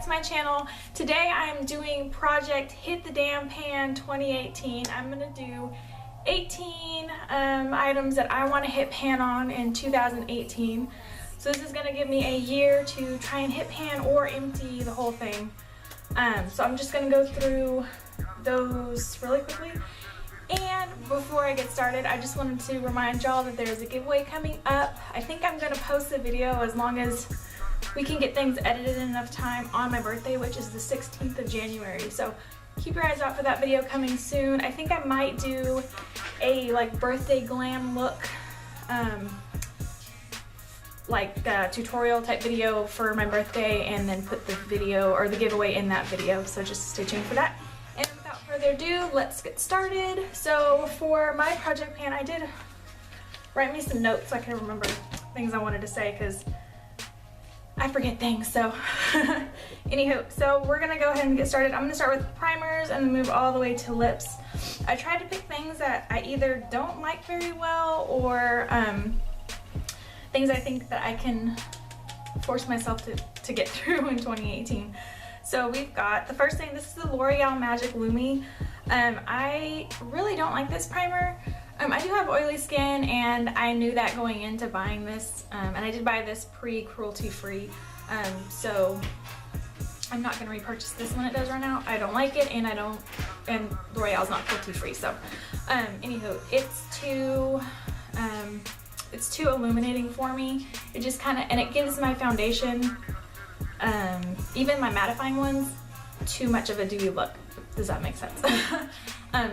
to my channel. Today I'm doing Project Hit the Damn Pan 2018. I'm gonna do 18 items that I want to hit pan on in 2018. So this is gonna give me a year to try and hit pan or empty the whole thing. So I'm just gonna go through those really quickly. And before I get started, I just wanted to remind y'all that there's a giveaway coming up. I think I'm gonna post the video as long as we can get things edited in enough time on my birthday, which is the 16th of January. So keep your eyes out for that video coming soon. I think I might do a birthday glam look, tutorial type video for my birthday, and then put the video or the giveaway in that video. So just stay tuned for that. And without further ado, let's get started. So for my project pan, I did write me some notes so I can remember things I wanted to say, because I forget things. So anywho, so we're gonna go ahead and get started. I'm gonna start with primers and then move all the way to lips. I tried to pick things that I either don't like very well or things I think that I can force myself to get through in 2018. So we've got the first thing. This is the L'Oreal Magic Lumi. I really don't like this primer. I do have oily skin, and I knew that going into buying this, and I did buy this pre-cruelty free, so I'm not going to repurchase this when it does run out. I don't like it, and L'Oreal's not cruelty free. So anywho, it's too illuminating for me. It just kind of, and it gives my foundation, even my mattifying ones, too much of a dewy look. Does that make sense?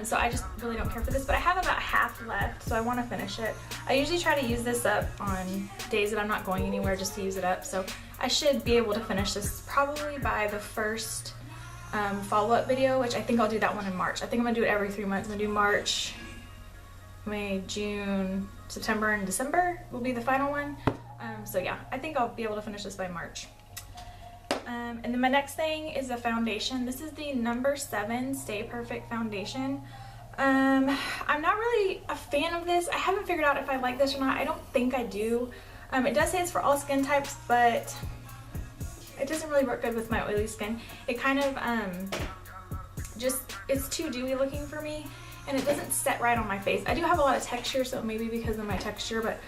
So I just really don't care for this, but I have about half left, so I want to finish it. I usually try to use this up on days that I'm not going anywhere, just to use it up. So I should be able to finish this probably by the first follow-up video, which I think I'll do that one in March. I think I'm gonna do it every 3 months. I'm gonna do March, May, June, September, and December will be the final one. So yeah, I think I'll be able to finish this by March. And then my next thing is a foundation. This is the number 7 Stay Perfect foundation. I'm not really a fan of this. I haven't figured out if I like this or not. I don't think I do. It does say it's for all skin types, but it doesn't really work good with my oily skin. It kind of it's too dewy looking for me, and it doesn't set right on my face. I do have a lot of texture, so maybe because of my texture, but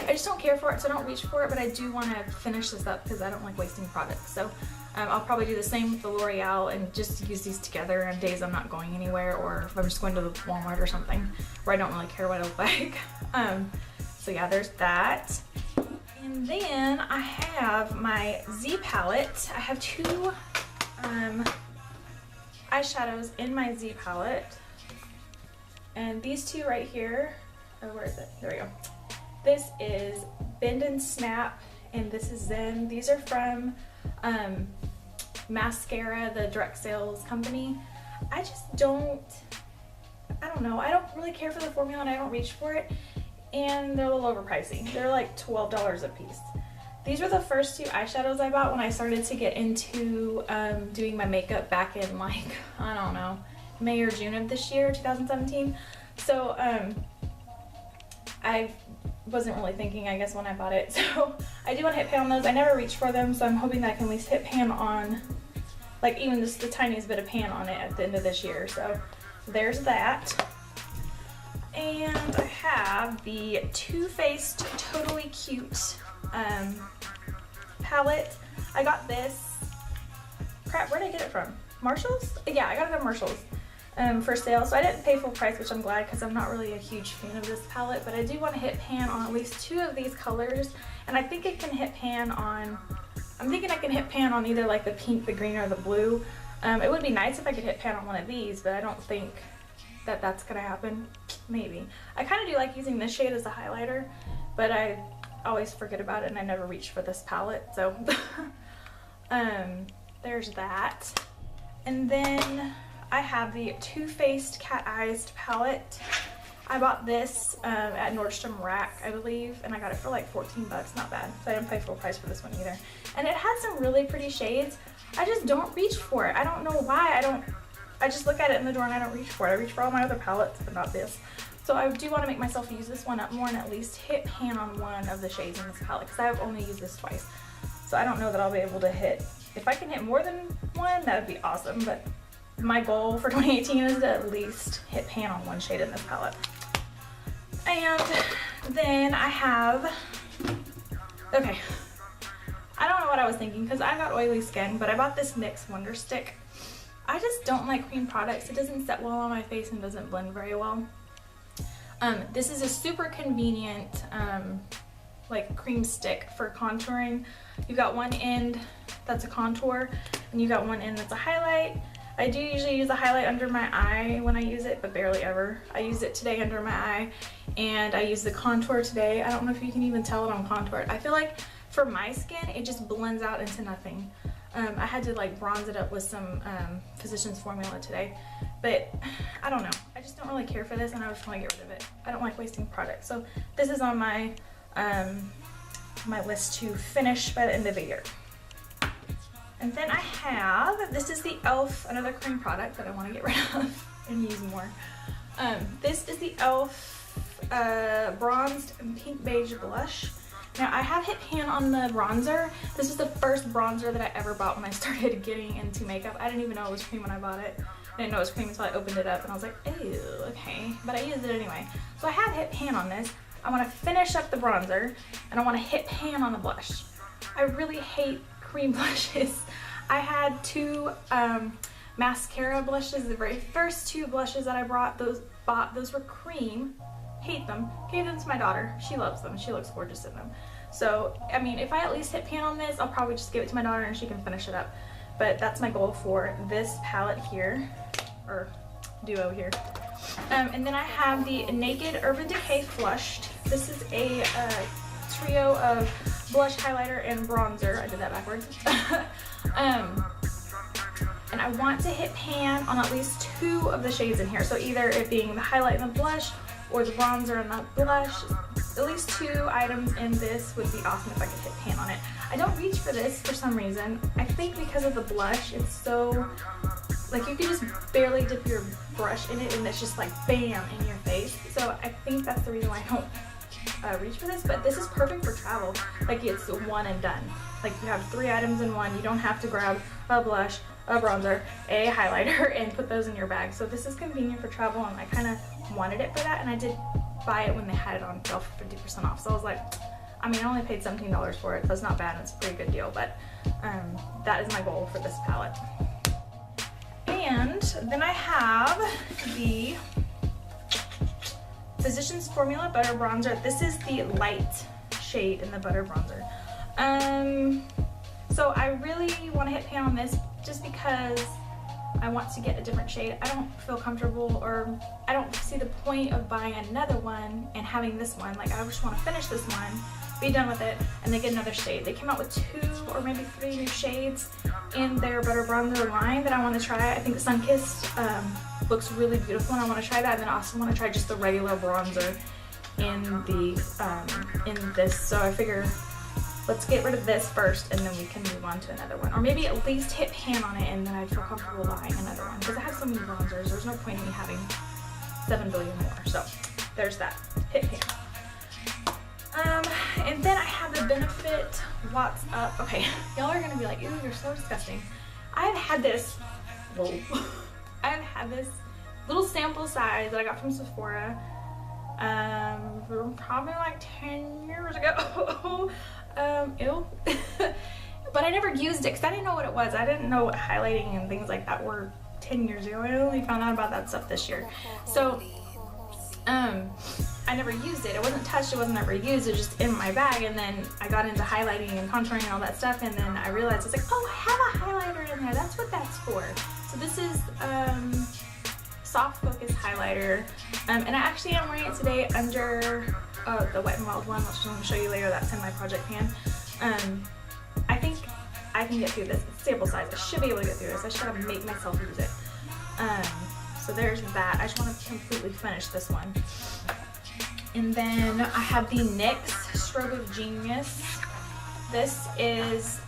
I just don't care for it, so I don't reach for it. But I do want to finish this up because I don't like wasting products. So I'll probably do the same with the L'Oreal and just use these together on days I'm not going anywhere, or if I'm just going to the Walmart or something where I don't really care what I look like. So yeah, there's that. And then I have my Z palette. I have 2 eyeshadows in my Z palette. And these 2 right here, oh, where is it? There we go. This is Bend and Snap, and this is Zen. These are from Mascara, the direct sales company. I just don't know. I don't really care for the formula, and I don't reach for it. And they're a little overpricey. They're like $12 a piece. These were the first 2 eyeshadows I bought when I started to get into doing my makeup back in I don't know, May or June of this year, 2017. So I wasn't really thinking, I guess, when I bought it. So I do want to hit pan on those. I never reached for them, so I'm hoping that I can at least hit pan on, even just the tiniest bit of pan on it at the end of this year. So there's that. And I have the Too Faced Totally Cute palette. I got this, crap, where did I get it from? Marshalls? Yeah, I got it at Marshalls for sale. So I didn't pay full price, which I'm glad, because I'm not really a huge fan of this palette, but I do want to hit pan on at least 2 of these colors. And I think it can hit pan on, I'm thinking I can hit pan on either the pink, the green, or the blue. It would be nice if I could hit pan on one of these, but I don't think that that's gonna happen. Maybe. I kind of do like using this shade as a highlighter, but I always forget about it and I never reach for this palette. So there's that. And then I have the Too Faced Cat Eyes palette. I bought this at Nordstrom Rack, I believe, and I got it for like 14 bucks. Not bad. So I didn't pay full price for this one either. And it has some really pretty shades. I just don't reach for it. I don't know why. I just look at it in the drawer and I don't reach for it. I reach for all my other palettes, but not this. So I do want to make myself use this one up more and at least hit pan on one of the shades in this palette, because I've only used this twice. So I don't know that I'll be able to hit if I can hit more than one, that would be awesome, but my goal for 2018 is to at least hit pan on one shade in this palette. And then I have, okay, I don't know what I was thinking because I got oily skin, but I bought this NYX Wonder Stick. I just don't like cream products. It doesn't set well on my face and doesn't blend very well. This is a super convenient like cream stick for contouring. You got one end that's a contour and you got one end that's a highlight. I do usually use a highlight under my eye when I use it, but barely ever. I used it today under my eye, and I used the contour today. I don't know if you can even tell it on contour. I feel like for my skin, it just blends out into nothing. I had to like bronze it up with some Physicians Formula today, but I don't know. I just don't really care for this, and I just want to get rid of it. I don't like wasting product. So this is on my my list to finish by the end of the year. And then I have, this is the e.l.f. another cream product that I want to get rid of and use more. This is the e.l.f. Bronzed and Pink Beige Blush. Now I have hit pan on the bronzer. This is the first bronzer that I ever bought when I started getting into makeup. I didn't even know it was cream when I bought it. I didn't know it was cream until I opened it up and I was like, ew, okay. But I used it anyway. So I have hit pan on this. I want to finish up the bronzer and I want to hit pan on the blush. I really hate cream blushes. I had two mascara blushes. The very first two blushes that I bought, those were cream. Hate them. Gave them to my daughter. She loves them. She looks gorgeous in them. So, I mean, if I at least hit pan on this, I'll probably just give it to my daughter and she can finish it up. But that's my goal for this palette here, or duo here. And then I have the Naked Urban Decay Flushed. This is a trio of blush, highlighter, and bronzer. I did that backwards. And I want to hit pan on at least two of the shades in here. So either it being the highlight and the blush, or the bronzer and the blush. At least two items in this would be awesome if I could hit pan on it. I don't reach for this for some reason. I think because of the blush, it's so, like you can just barely dip your brush in it and it's just like bam in your face. So I think that's the reason why I don't reach for this, but this is perfect for travel. Like it's one and done. Like you have three items in one. You don't have to grab a blush, a bronzer, a highlighter, and put those in your bag. So this is convenient for travel, and I kind of wanted it for that, and I did buy it when they had it on sale for 50% off. So I was like, I mean, I only paid $17 for it, so it's not bad. It's a pretty good deal, but that is my goal for this palette. And then I have the Physicians Formula Butter Bronzer. This is the light shade in the butter bronzer. So I really want to hit pan on this just because I want to get a different shade. I don't feel comfortable, or I don't see the point of buying another one and having this one. Like I just want to finish this one, be done with it, and then get another shade. They came out with 2 or maybe 3 new shades in their butter bronzer line that I want to try. I think the Sunkissed looks really beautiful and I want to try that, and then I also want to try just the regular bronzer in the in this. So I figure let's get rid of this first and then we can move on to another one. Or maybe at least hit pan on it and then I'd feel comfortable buying another one, because I have so many bronzers. There's no point in me having 7 billion more. So there's that. Hit pan. And then I have the Benefit What's Up. Okay, y'all are gonna be like, ew, you're so disgusting. I've had this, whoa. I've had this little sample size that I got from Sephora probably like 10 years ago. Ew. But I never used it because I didn't know what it was. I didn't know what highlighting and things like that were 10 years ago. I only found out about that stuff this year. So I never used it. It wasn't touched, it wasn't ever used, it was just in my bag. And then I got into highlighting and contouring and all that stuff, and then I realized it's like, oh, I have a highlighter in there. That's what that's for. So this is Soft Focus highlighter, and I actually am wearing it today under the Wet n Wild one, which I'm going to show you later. That's in my project pan. I think I can get through this. It's sample size. I should be able to get through this. I should have make myself use it. So there's that. I just want to completely finish this one. And then I have the NYX Strobe of Genius. This is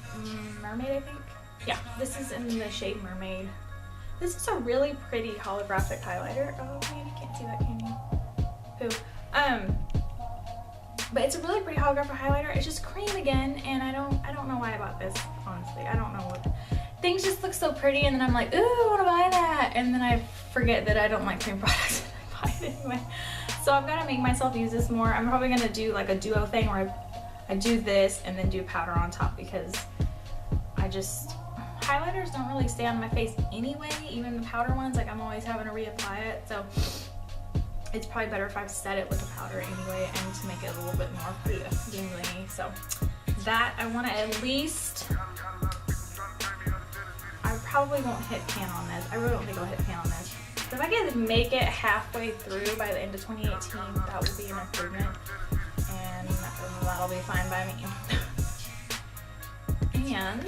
Mermaid, I think. Yeah, this is in the shade Mermaid. This is a really pretty holographic highlighter. Oh man, you can't see that, can you? Pooh. But it's a really pretty holographic highlighter. It's just cream again, and I don't I don't know why I bought this, honestly. I don't know what. Things just look so pretty, and then I'm like, ooh, I want to buy that. And then I forget that I don't like cream products, and I buy it anyway. So I've got to make myself use this more. I'm probably going to do like a duo thing where I do this and then do powder on top, because highlighters don't really stay on my face anyway, even the powder ones. Like, I'm always having to reapply it. So it's probably better if I set it with the powder anyway, and to make it a little bit more bling-blingy. So that, I want to at least, I probably won't hit pan on this. I really don't think I'll hit pan on this. But if I can make it halfway through by the end of 2018, that will be an improvement, and that'll be fine by me. And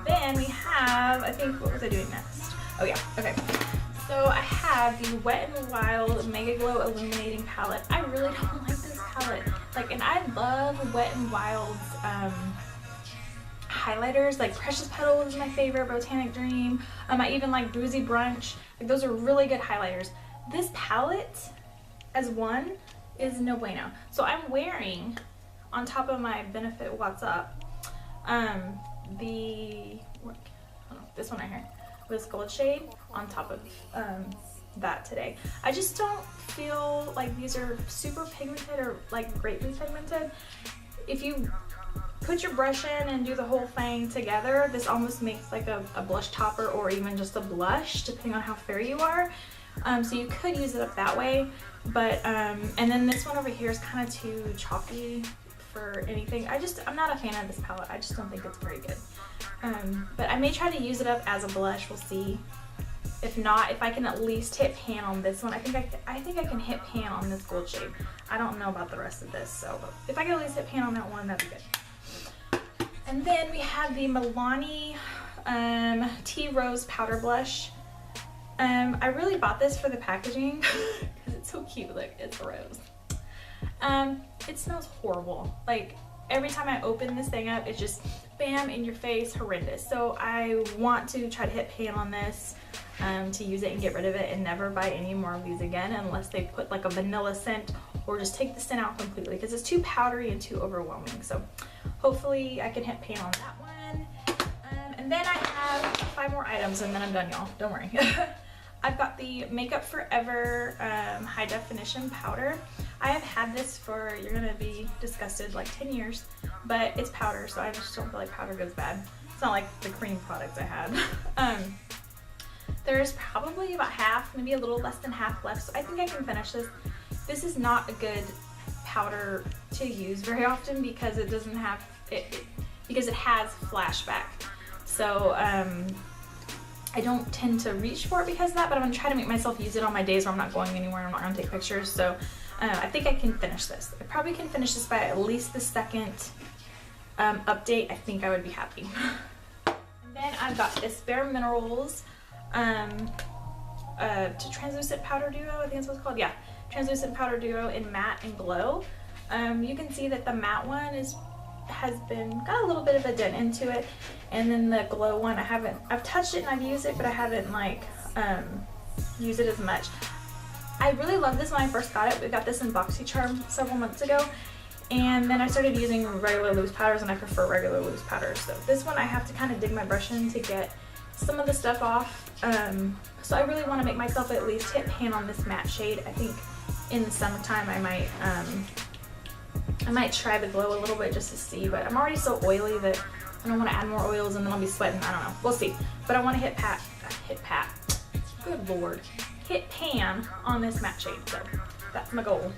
then we have, I think, what was I doing next? Oh yeah, okay. So I have the Wet n Wild Mega Glow Illuminating Palette. I really don't like this palette. Like, and I love Wet n Wild's highlighters. Like, Precious Petals is my favorite, Botanic Dream. I even like Boozy Brunch. Like, those are really good highlighters. This palette, as one, is no bueno. So I'm wearing, on top of my Benefit What's Up, this one right here, this gold shade on top of that today. I just don't feel like these are super pigmented or like greatly pigmented. If you put your brush in and do the whole thing together, this almost makes like a blush topper, or even just a blush, depending on how fair you are. So you could use it up that way, but and then this one over here is kind of too chalky for anything. I'm not a fan of this palette. I just don't think it's very good. But I may try to use it up as a blush. We'll see. If not, if I can at least hit pan on this one, I think I can hit pan on this gold shade. I don't know about the rest of this, so if I can at least hit pan on that one, that'd be good. And then we have the Milani Tea Rose Powder Blush. I really bought this for the packaging because it's so cute. Look, it's a rose. It smells horrible. Like, every time I open this thing up, it's just bam in your face, horrendous. So I want to try to hit pan on this to use it and get rid of it, and never buy any more of these again unless they put like a vanilla scent, or just take the scent out completely, because it's too powdery and too overwhelming. So hopefully I can hit pan on that one. And then I have 5 more items, and then I'm done, y'all. Don't worry. I've got the Makeup Forever High Definition Powder. I have had this for, you're gonna be disgusted, like 10 years, but it's powder, so I just don't feel like powder goes bad. It's not like the cream products I had. There's probably about half, maybe a little less than half left, so I think I can finish this. This is not a good powder to use very often, because it doesn't have, because it has flashback. So I don't tend to reach for it because of that, but I'm gonna try to make myself use it on my days where I'm not going anywhere, I'm not gonna take pictures. So I think I can finish this. I probably can finish this by at least the second update. I think I would be happy. And then I've got this Bare Minerals Translucent Powder Duo, I think that's what it's called. Yeah, Translucent Powder Duo in Matte and Glow. You can see that the matte one has got a little bit of a dent into it, and then the glow one, I've touched it and I've used it, but I haven't like used it as much. I really loved this when I first got it. We got this in BoxyCharm several months ago, and then I started using regular loose powders, and I prefer regular loose powders. So this one I have to kind of dig my brush in to get some of the stuff off. So I really want to make myself at least hit pan on this matte shade. I think in the summertime I might try the glow a little bit just to see, but I'm already so oily that I don't want to add more oils and then I'll be sweating. I don't know. We'll see. But I want to hit pan on this matte shade. So that's my goal.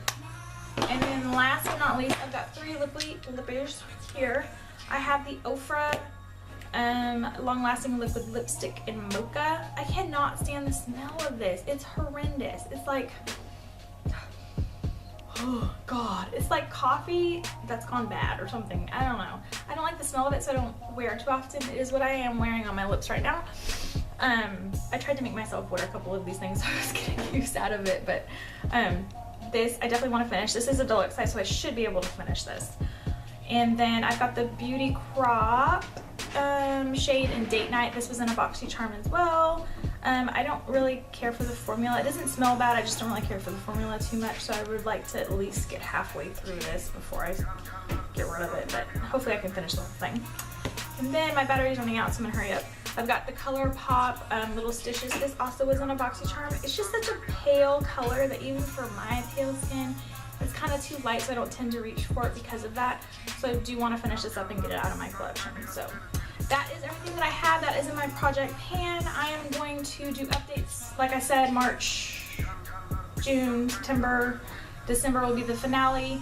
And then last but not least, I've got 3 lippers here. I have the Ofra Long Lasting Liquid Lipstick in Mocha. I cannot stand the smell of this. It's horrendous. It's like, oh God, it's like coffee that's gone bad or something. I don't know. I don't like the smell of it, so I don't wear it too often. It is what I am wearing on my lips right now. I tried to make myself wear a couple of these things, so I was getting used out of it, but this I definitely want to finish. This is a deluxe size, so I should be able to finish this. And then I've got the Beauty Crop shade in Date Night. This was in a BoxyCharm as well. I don't really care for the formula. It doesn't smell bad, I just don't really care for the formula too much, so I would like to at least get halfway through this before I get rid of it, but hopefully I can finish the whole thing. And then my battery's running out, so I'm gonna hurry up. I've got the ColourPop little stitches. This also was on a BoxyCharm. It's just such a pale color that even for my pale skin, it's kind of too light, so I don't tend to reach for it because of that. So I do want to finish this up and get it out of my collection. So that is everything that I have. That is in my project pan. I am going to do updates, like I said, March, June, September, December will be the finale.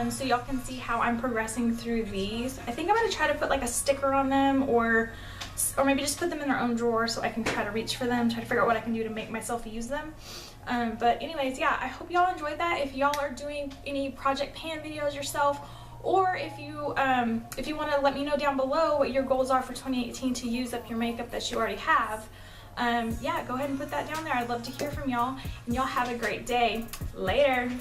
So y'all can see how I'm progressing through these. I think I'm going to try to put like a sticker on them, or maybe just put them in their own drawer so I can try to reach for them, try to figure out what I can do to make myself use them. But anyways, yeah, I hope y'all enjoyed that. If y'all are doing any project pan videos yourself, or if you want to let me know down below what your goals are for 2018 to use up your makeup that you already have, yeah, go ahead and put that down there. I'd love to hear from y'all, and y'all have a great day. Later.